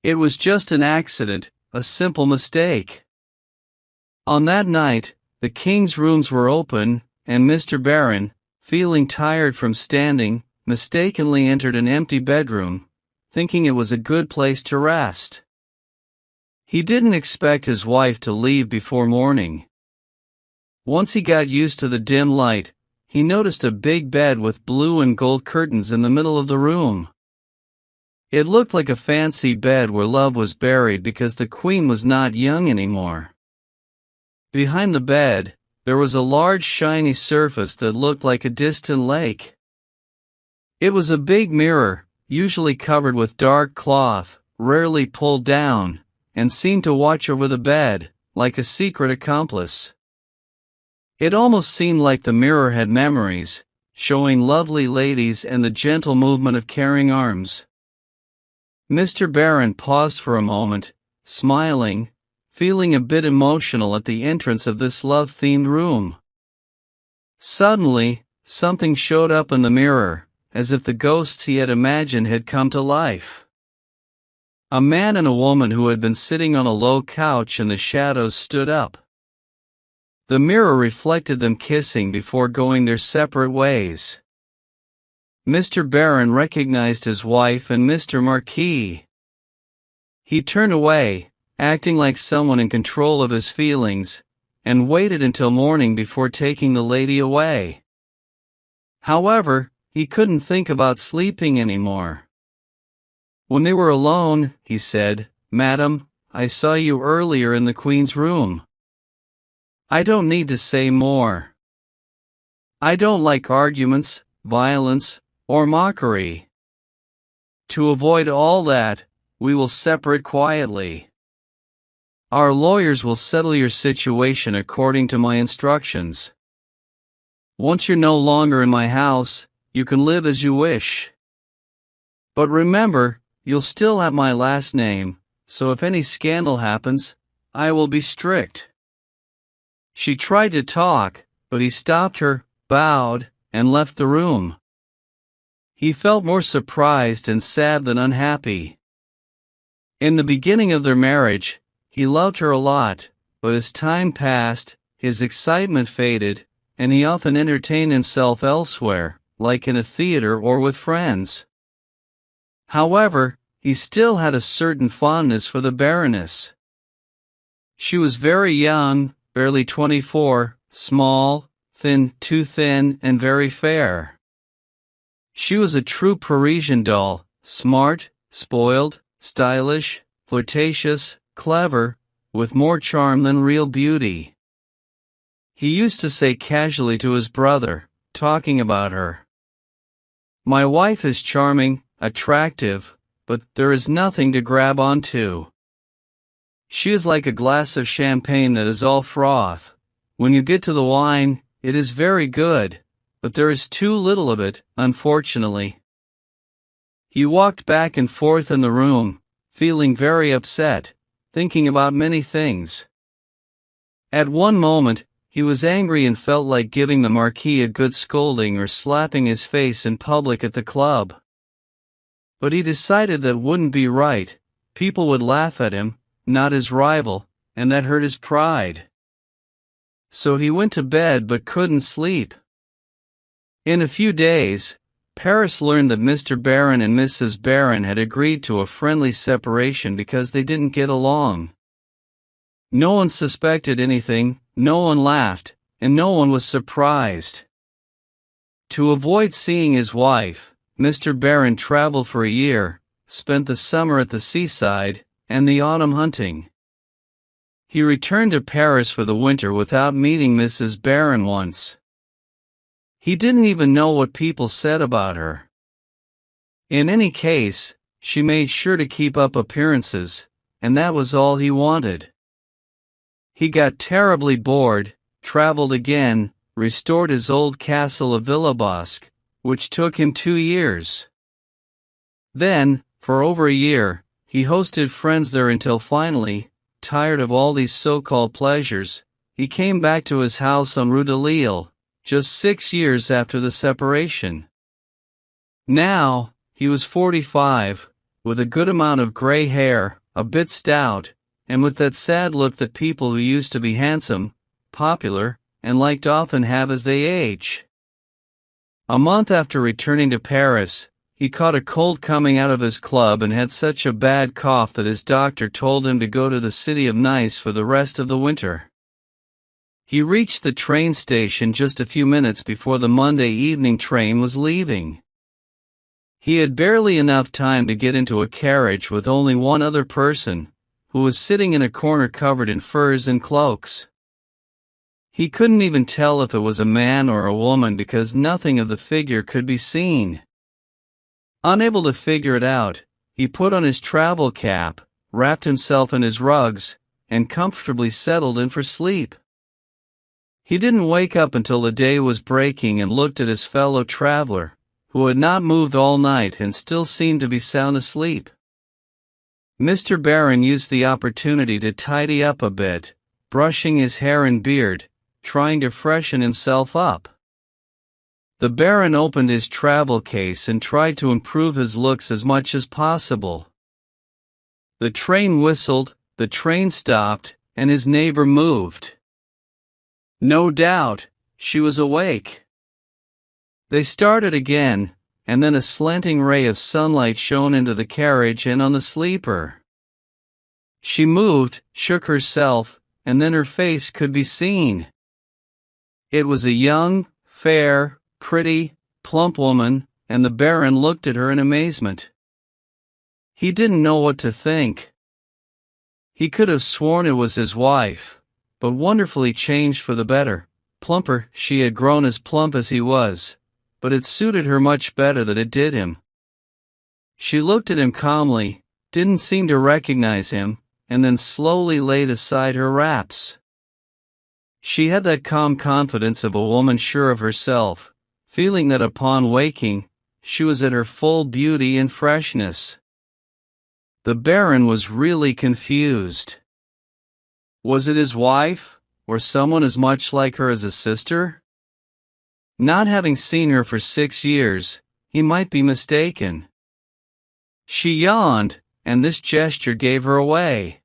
It was just an accident, a simple mistake. On that night, the king's rooms were open, and Mr. Baron, feeling tired from standing, mistakenly entered an empty bedroom, thinking it was a good place to rest. He didn't expect his wife to leave before morning. Once he got used to the dim light, he noticed a big bed with blue and gold curtains in the middle of the room. It looked like a fancy bed where love was buried because the queen was not young anymore. Behind the bed, there was a large shiny surface that looked like a distant lake. It was a big mirror, usually covered with dark cloth, rarely pulled down, and seemed to watch over the bed, like a secret accomplice. It almost seemed like the mirror had memories, showing lovely ladies and the gentle movement of caring arms. Mr. Baron paused for a moment, smiling, feeling a bit emotional at the entrance of this love-themed room. Suddenly, something showed up in the mirror, as if the ghosts he had imagined had come to life. A man and a woman who had been sitting on a low couch in the shadows stood up. The mirror reflected them kissing before going their separate ways. Mr. Baron recognized his wife and Mr. Marquis. He turned away, acting like someone in control of his feelings, and waited until morning before taking the lady away. However, he couldn't think about sleeping anymore. When they were alone, he said, "Madam, I saw you earlier in the Queen's room. I don't need to say more. I don't like arguments, violence, or mockery. To avoid all that, we will separate quietly. Our lawyers will settle your situation according to my instructions. Once you're no longer in my house, you can live as you wish. But remember, you'll still have my last name, so if any scandal happens, I will be strict." She tried to talk, but he stopped her, bowed, and left the room. He felt more surprised and sad than unhappy. In the beginning of their marriage, he loved her a lot, but as time passed, his excitement faded, and he often entertained himself elsewhere, like in a theater or with friends. However, he still had a certain fondness for the Baroness. She was very young, barely 24, small, thin, too thin, and very fair. She was a true Parisian doll, smart, spoiled, stylish, flirtatious, clever, with more charm than real beauty. He used to say casually to his brother, talking about her, "My wife is charming, attractive, but there is nothing to grab onto. She is like a glass of champagne that is all froth. When you get to the wine, it is very good, but there is too little of it, unfortunately." He walked back and forth in the room, feeling very upset, thinking about many things. At one moment, he was angry and felt like giving the Marquis a good scolding or slapping his face in public at the club. But he decided that wouldn't be right. People would laugh at him, not his rival, and that hurt his pride. So he went to bed but couldn't sleep. In a few days, Paris learned that Mr. Baron and Mrs. Baron had agreed to a friendly separation because they didn't get along. No one suspected anything, no one laughed, and no one was surprised. To avoid seeing his wife, Mr. Baron traveled for a year, spent the summer at the seaside, and the autumn hunting. He returned to Paris for the winter without meeting Mrs. Baron once. He didn't even know what people said about her. In any case, she made sure to keep up appearances, and that was all he wanted. He got terribly bored, traveled again, restored his old castle of Villebosque, which took him 2 years. Then, for over a year, he hosted friends there until finally, tired of all these so-called pleasures, he came back to his house on Rue de Lille, just 6 years after the separation. Now, he was 45, with a good amount of gray hair, a bit stout, and with that sad look that people who used to be handsome, popular, and liked often have as they age. A month after returning to Paris, he caught a cold coming out of his club and had such a bad cough that his doctor told him to go to the city of Nice for the rest of the winter. He reached the train station just a few minutes before the Monday evening train was leaving. He had barely enough time to get into a carriage with only one other person, who was sitting in a corner covered in furs and cloaks. He couldn't even tell if it was a man or a woman because nothing of the figure could be seen. Unable to figure it out, he put on his travel cap, wrapped himself in his rugs, and comfortably settled in for sleep. He didn't wake up until the day was breaking and looked at his fellow traveler, who had not moved all night and still seemed to be sound asleep. Mr. Baron used the opportunity to tidy up a bit, brushing his hair and beard, trying to freshen himself up. The Baron opened his travel case and tried to improve his looks as much as possible. The train whistled, the train stopped, and his neighbor moved. No doubt, she was awake. They started again, and then a slanting ray of sunlight shone into the carriage and on the sleeper. She moved, shook herself, and then her face could be seen. It was a young, fair, pretty, plump woman, and the Baron looked at her in amazement. He didn't know what to think. He could have sworn it was his wife, but wonderfully changed for the better. Plumper, she had grown as plump as he was, but it suited her much better than it did him. She looked at him calmly, didn't seem to recognize him, and then slowly laid aside her wraps. She had that calm confidence of a woman sure of herself, feeling that upon waking, she was at her full beauty and freshness. The Baron was really confused. Was it his wife, or someone as much like her as a sister? Not having seen her for 6 years, he might be mistaken. She yawned, and this gesture gave her away.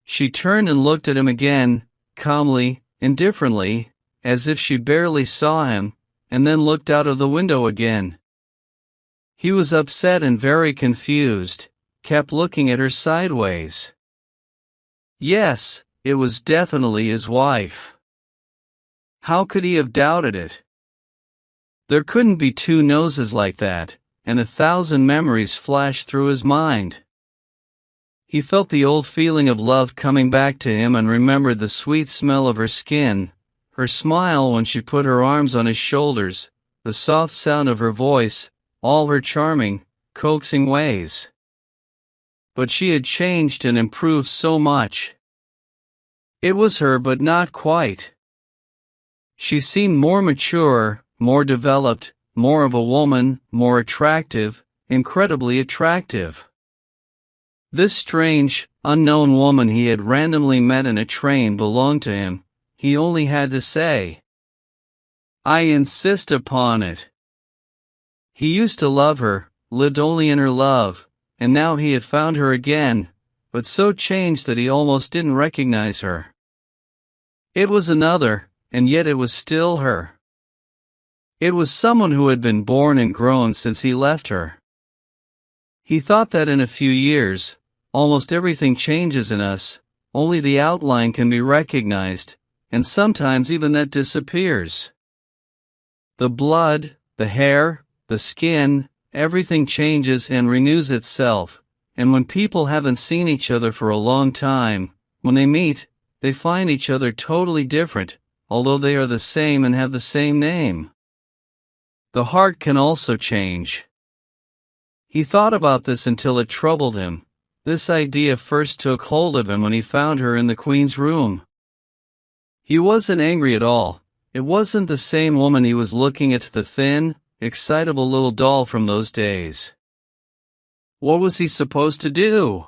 She turned and looked at him again, calmly, indifferently, as if she barely saw him, and then looked out of the window again. He was upset and very confused, kept looking at her sideways. Yes, it was definitely his wife. How could he have doubted it? There couldn't be two noses like that, and 1,000 memories flashed through his mind. He felt the old feeling of love coming back to him and remembered the sweet smell of her skin, her smile when she put her arms on his shoulders, the soft sound of her voice, all her charming, coaxing ways. But she had changed and improved so much. It was her, but not quite. She seemed more mature, more developed, more of a woman, more attractive, incredibly attractive. This strange, unknown woman he had randomly met in a train belonged to him. He only had to say, "I insist upon it." He used to love her, lived only in her love, and now he had found her again, but so changed that he almost didn't recognize her. It was another, and yet it was still her. It was someone who had been born and grown since he left her. He thought that in a few years, almost everything changes in us, only the outline can be recognized, and sometimes even that disappears. The blood, the hair, the skin, everything changes and renews itself, and when people haven't seen each other for a long time, when they meet, they find each other totally different, although they are the same and have the same name. The heart can also change. He thought about this until it troubled him. This idea first took hold of him when he found her in the Queen's room. He wasn't angry at all. It wasn't the same woman he was looking at, the thin, excitable little doll from those days. What was he supposed to do?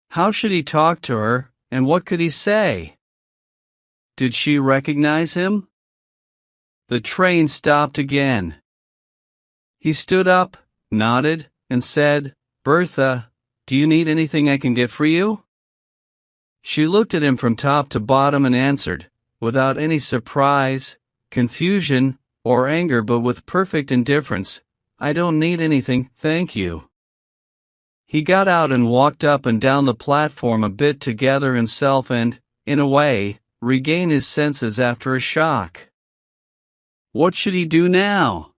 How should he talk to her, and what could he say? Did she recognize him? The train stopped again. He stood up, nodded, and said, "Bertha, do you need anything I can get for you?" She looked at him from top to bottom and answered, without any surprise, confusion, or anger, but with perfect indifference, "I don't need anything, thank you." He got out and walked up and down the platform a bit to gather himself and, in a way, regain his senses after a shock. What should he do now?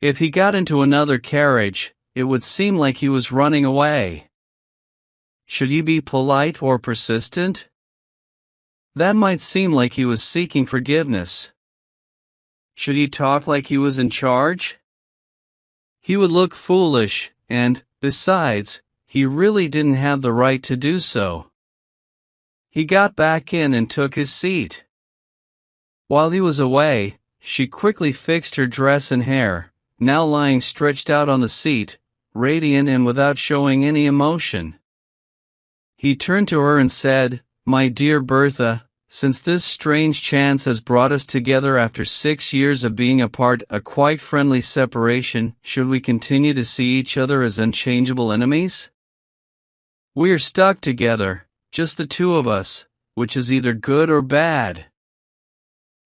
If he got into another carriage, it would seem like he was running away. Should he be polite or persistent? That might seem like he was seeking forgiveness. Should he talk like he was in charge? He would look foolish, and, besides, he really didn't have the right to do so. He got back in and took his seat. While he was away, she quickly fixed her dress and hair, now lying stretched out on the seat, radiant and without showing any emotion. He turned to her and said, "My dear Bertha, since this strange chance has brought us together after 6 years of being apart, a quite friendly separation, should we continue to see each other as unchangeable enemies? We are stuck together, just the two of us, which is either good or bad.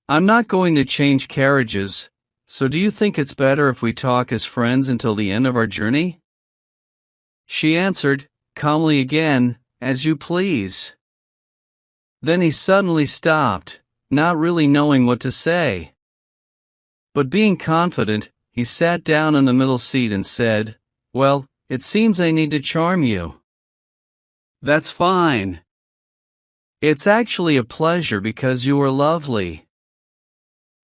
I'm not going to change carriages, so do you think it's better if we talk as friends until the end of our journey?" She answered, calmly again, "As you please." Then he suddenly stopped, not really knowing what to say. But being confident, he sat down in the middle seat and said, "Well, it seems I need to charm you." "That's fine. It's actually a pleasure because you are lovely.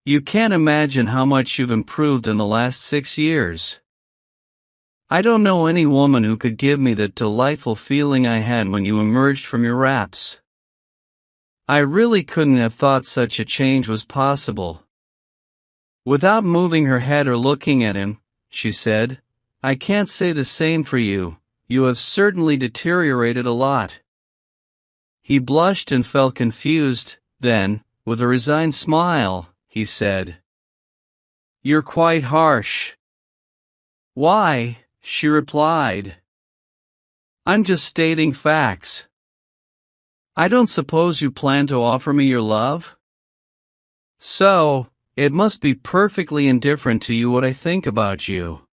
You can't imagine how much you've improved in the last 6 years. I don't know any woman who could give me the delightful feeling I had when you emerged from your wraps. I really couldn't have thought such a change was possible." Without moving her head or looking at him, she said, "I can't say the same for you. You have certainly deteriorated a lot." He blushed and felt confused, then, with a resigned smile, he said, "You're quite harsh." "Why?" she replied. "I'm just stating facts. I don't suppose you plan to offer me your love? So, it must be perfectly indifferent to you what I think about you.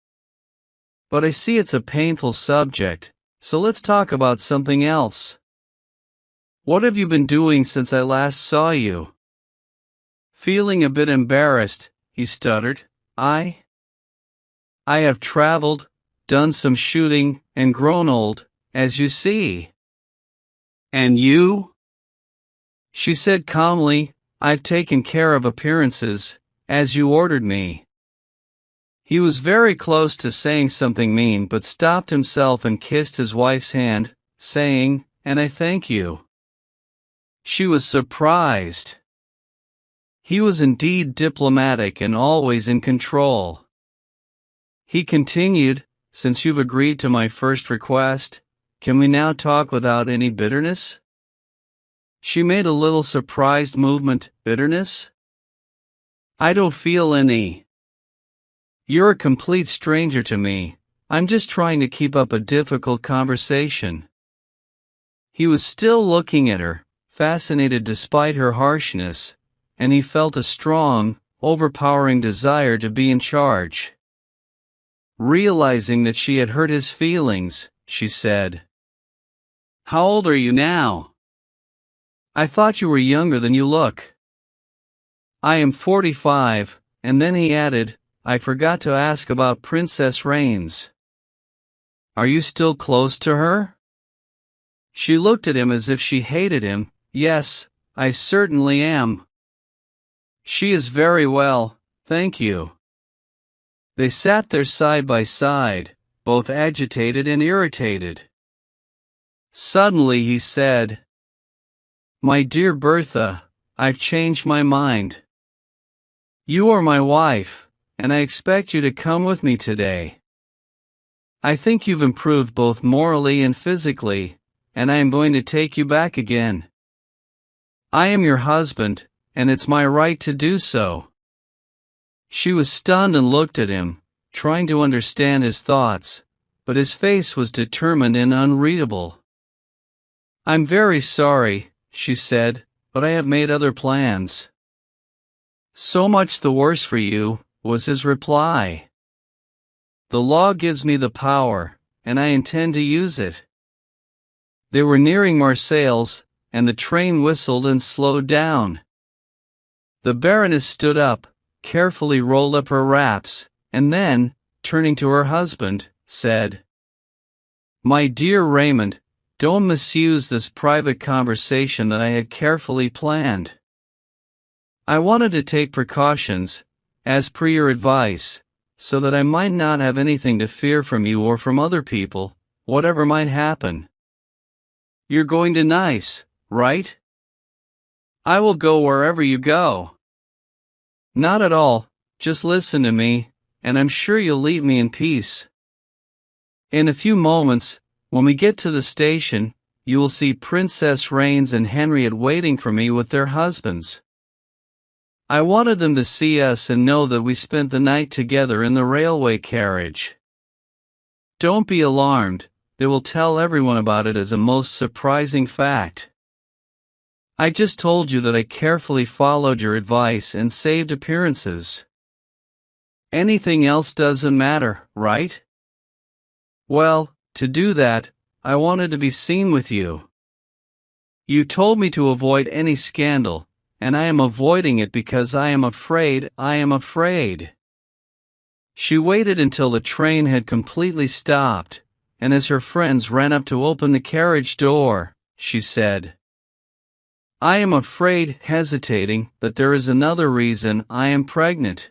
But I see it's a painful subject, so let's talk about something else. What have you been doing since I last saw you?" Feeling a bit embarrassed, he stuttered, I have traveled, done some shooting, and grown old, as you see." "And you?" She said calmly, "I've taken care of appearances, as you ordered me." He was very close to saying something mean but stopped himself and kissed his wife's hand, saying, "And I thank you." She was surprised. He was indeed diplomatic and always in control. He continued, "Since you've agreed to my first request, can we now talk without any bitterness?" She made a little surprised movement. "Bitterness? I don't feel any. You're a complete stranger to me. I'm just trying to keep up a difficult conversation." He was still looking at her, fascinated despite her harshness, and he felt a strong, overpowering desire to be in charge. Realizing that she had hurt his feelings, she said, "How old are you now? I thought you were younger than you look." "I am 45, and then he added, "I forgot to ask about Princess Rains. Are you still close to her?" She looked at him as if she hated him. "Yes, I certainly am. She is very well, thank you." They sat there side by side, both agitated and irritated. Suddenly he said, "My dear Bertha, I've changed my mind. You are my wife, and I expect you to come with me today. I think you've improved both morally and physically, and I am going to take you back again. I am your husband, and it's my right to do so." She was stunned and looked at him, trying to understand his thoughts, but his face was determined and unreadable. "I'm very sorry," she said, "but I have made other plans." "So much the worse for you," was his reply. "The law gives me the power, and I intend to use it." They were nearing Marseilles, and the train whistled and slowed down. The Baroness stood up, carefully rolled up her wraps, and then, turning to her husband, said, "My dear Raymond, don't misuse this private conversation that I had carefully planned. I wanted to take precautions, as per your advice, so that I might not have anything to fear from you or from other people, whatever might happen. You're going to Nice, right?" "I will go wherever you go." "Not at all, just listen to me, and I'm sure you'll leave me in peace. In a few moments, when we get to the station, you will see Princess Rains and Henriette waiting for me with their husbands. I wanted them to see us and know that we spent the night together in the railway carriage. Don't be alarmed, they will tell everyone about it as a most surprising fact. I just told you that I carefully followed your advice and saved appearances. Anything else doesn't matter, right? Well, to do that, I wanted to be seen with you. You told me to avoid any scandal, and I am avoiding it because I am afraid. She waited until the train had completely stopped, and as her friends ran up to open the carriage door, she said, "I am afraid," hesitating, "that there is another reason. I am pregnant."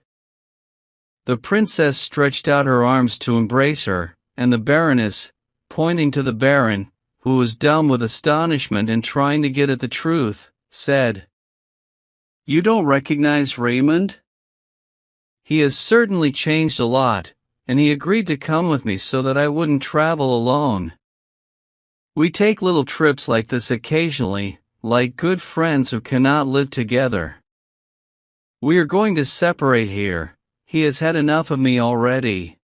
The princess stretched out her arms to embrace her, and the Baroness, pointing to the Baron, who was dumb with astonishment and trying to get at the truth, said, "You don't recognize Raymond? He has certainly changed a lot, and he agreed to come with me so that I wouldn't travel alone. We take little trips like this occasionally, like good friends who cannot live together. We are going to separate here. He has had enough of me already."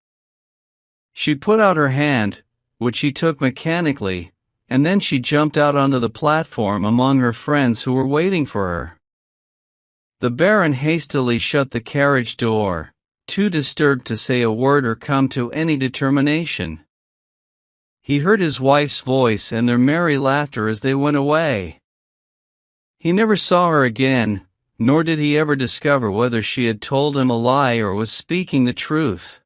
She put out her hand, which he took mechanically, and then she jumped out onto the platform among her friends who were waiting for her. The Baron hastily shut the carriage door, too disturbed to say a word or come to any determination. He heard his wife's voice and their merry laughter as they went away. He never saw her again, nor did he ever discover whether she had told him a lie or was speaking the truth.